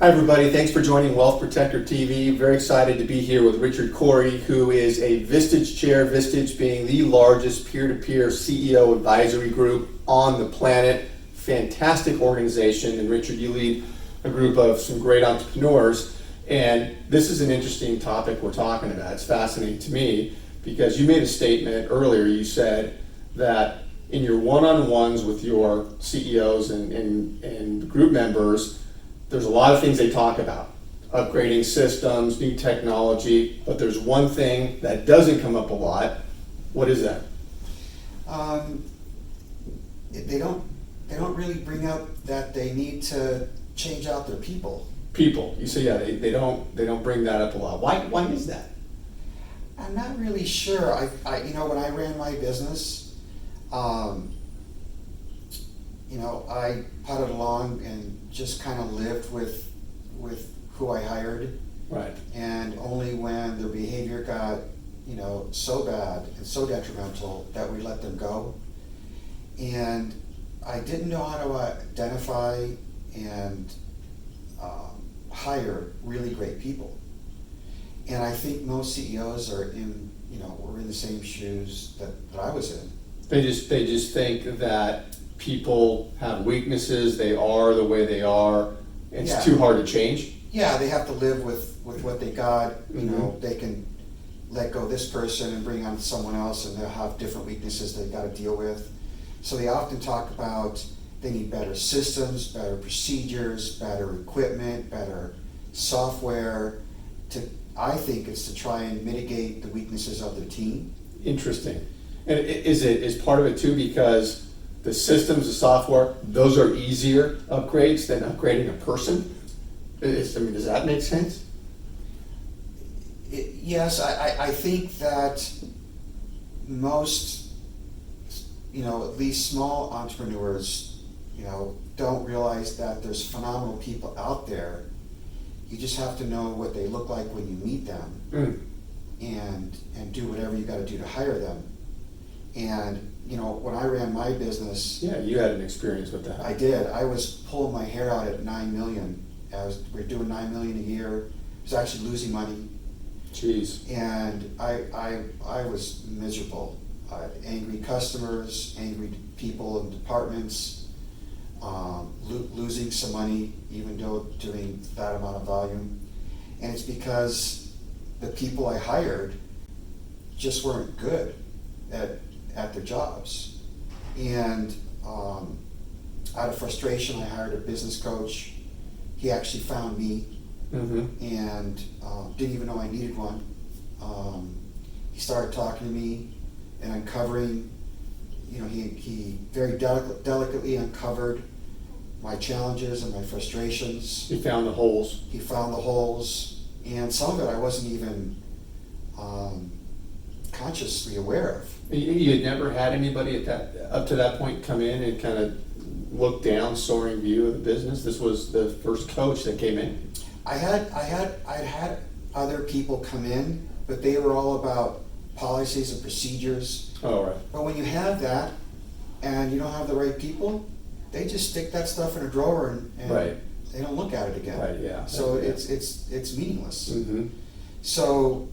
Hi everybody, thanks for joining Wealth Protector TV. Very excited to be here with Richard Corey, who is a Vistage chair, Vistage being the largest peer-to-peer CEO advisory group on the planet. Fantastic organization, and Richard, you lead a group of some great entrepreneurs, and this is an interesting topic we're talking about. It's fascinating to me because you made a statement earlier. You said that in your one-on-ones with your CEOs and group members, there's a lot of things they talk about, upgrading systems, new technology, but there's one thing that doesn't come up a lot. What is that? They don't really bring up that they need to change out their people. People. You say, yeah, they don't bring that up a lot. Why is that? I'm not really sure. I when I ran my business, I putted along and just kind of lived with who I hired. Right. And only when their behavior got, so bad and so detrimental that we let them go. And I didn't know how to identify and hire really great people. And I think most CEOs are were in the same shoes that I was in. They just think that people have weaknesses, they are the way they are, it's too hard to change. Yeah, they have to live with what they got. Mm-hmm. They can let go of this person and bring on someone else, and they'll have different weaknesses they've got to deal with. So they often talk about they need better systems, better procedures, better equipment, better software. I think it's to try and mitigate the weaknesses of their team. Interesting. And is part of it too because the systems, the software, those are easier upgrades than upgrading a person? Does that make sense? Yes, I think that most, at least small entrepreneurs, don't realize that there's phenomenal people out there. You just have to know what they look like when you meet them, and do whatever you got to do to hire them. And when I ran my business, yeah, you had an experience with that. I did. I was pulling my hair out at 9 million. We were doing 9 million a year. I was actually losing money. Jeez. And I was miserable. I had angry customers, angry people in departments, losing some money even though doing that amount of volume. And it's because the people I hired just weren't good at their jobs. And out of frustration, I hired a business coach. He actually found me. Mm-hmm. And didn't even know I needed one. He started talking to me and uncovering, he very delicately uncovered my challenges and my frustrations. He found the holes. He found the holes, and some of it I wasn't even consciously aware of. You had never had anybody up to that point come in and kind of look down, soaring view of the business? This was the first coach that came in. I had other people come in, but they were all about policies and procedures. Oh, right. But when you have that and you don't have the right people, they just stick that stuff in a drawer and Right. they don't look at it again. Right, yeah. So Yeah. it's meaningless. Mm-hmm. So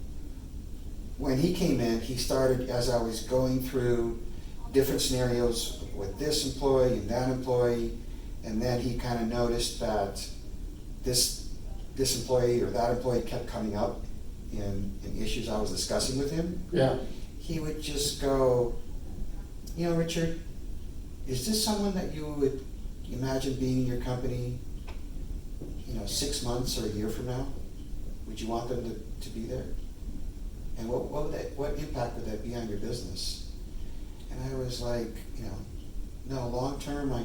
when he came in, he started, as I was going through different scenarios with this employee and that employee, and then he kind of noticed that this employee or that employee kept coming up in issues I was discussing with him. Yeah. He would just go, Richard, is this someone that you would imagine being in your company, 6 months or a year from now? Would you want them to be there? And what impact would that be on your business? And I was like, no, long term, I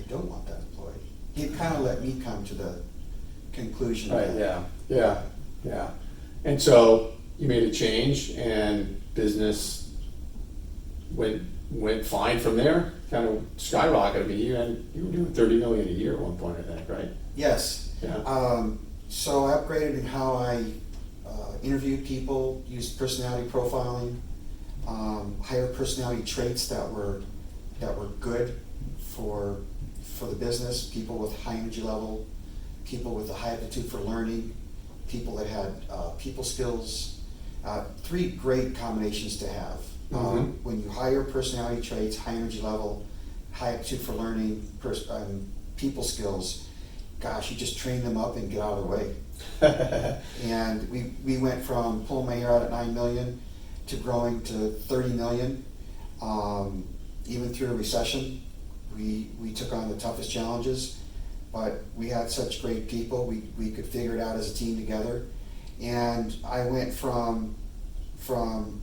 don't want that employee. He'd kind of let me come to the conclusion. Right, yeah. And so you made a change and business went fine from there, kind of skyrocketed. You were doing 30 million a year at one point, I think, right? Yes. Yeah. So I upgraded in how I interviewed people, used personality profiling, hired personality traits that were good for the business, people with high energy level, people with a high aptitude for learning, people that had people skills. Three great combinations to have. When you hire personality traits, high energy level, high aptitude for learning, people skills, gosh, you just train them up and get out of the way. And we went from pulling my hair out at 9 million to growing to 30 million. Even through a recession, we took on the toughest challenges, but we had such great people, we could figure it out as a team together. And I went from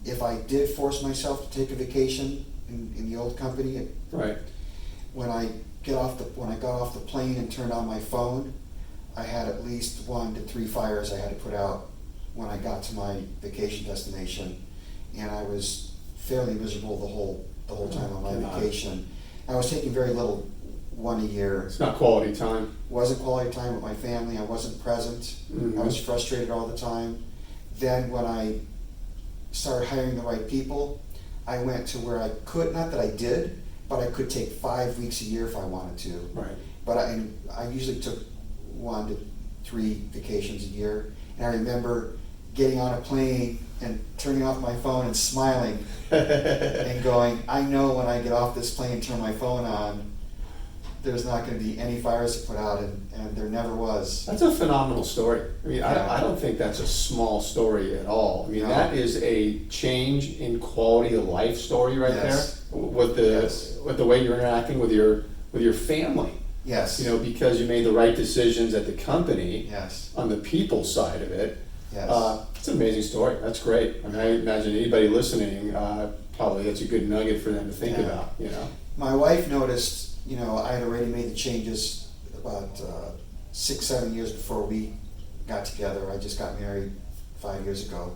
if I did force myself to take a vacation in the old company, Right. when I got off the plane and turned on my phone, I had at least 1 to 3 fires I had to put out when I got to my vacation destination, and I was fairly miserable the whole time on my vacation. I was taking very little, 1 a year. It's not quality time. Wasn't quality time with my family. I wasn't present. I was frustrated all the time. Then when I started hiring the right people, I went to where I could, not that I did, but I could take 5 weeks a year if I wanted to. Right. But I usually took 1 to 3 vacations a year. And I remember getting on a plane and turning off my phone and smiling and going, I know when I get off this plane and turn my phone on, there's not going to be any fires to put out, and there never was. That's a phenomenal story. I mean, Yeah. I don't think that's a small story at all. I mean, No. that is a change in quality of life story right Yes. there. With the way you're interacting with your family. Yes. You know, because you made the right decisions at the company Yes. on the people side of it. Yes. It's an amazing story. That's great. I mean, I imagine anybody listening, probably that's a good nugget for them to think Yeah. about. You know. My wife noticed, I had already made the changes about 6-7 years before we got together. I just got married 5 years ago.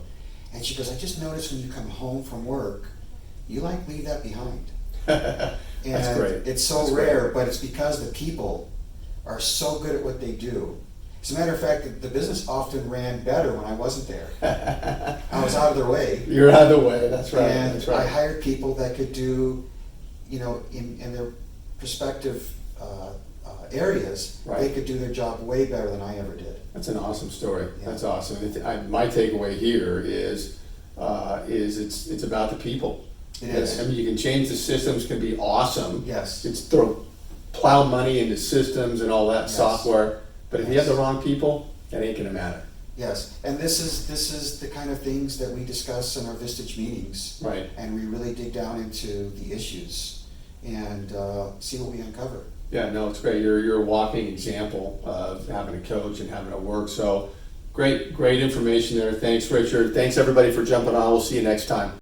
And she goes, I just noticed when you come home from work, you leave that behind. That's And great. it's so That's rare, great. but it's because the people are so good at what they do. As a matter of fact, the business often ran better when I wasn't there. I was out of their way. You're out of the way. That's right. And That's right. I hired people that could do, in their respective areas, Right. they could do their job way better than I ever did. That's an awesome story. Yeah. That's awesome. My takeaway here is it's about the people. It is. I mean, you can change the systems, can be awesome. Yes. It's plow money into systems and all that Yes. software, but if you Yes. have the wrong people, that ain't gonna matter. Yes, and this is the kind of things that we discuss in our Vistage meetings. Right. And we really dig down into the issues and see what we uncover. Yeah, no, it's great. You're a walking example of having a coach and having it work. So great information there. Thanks, Richard. Thanks everybody for jumping on. We'll see you next time.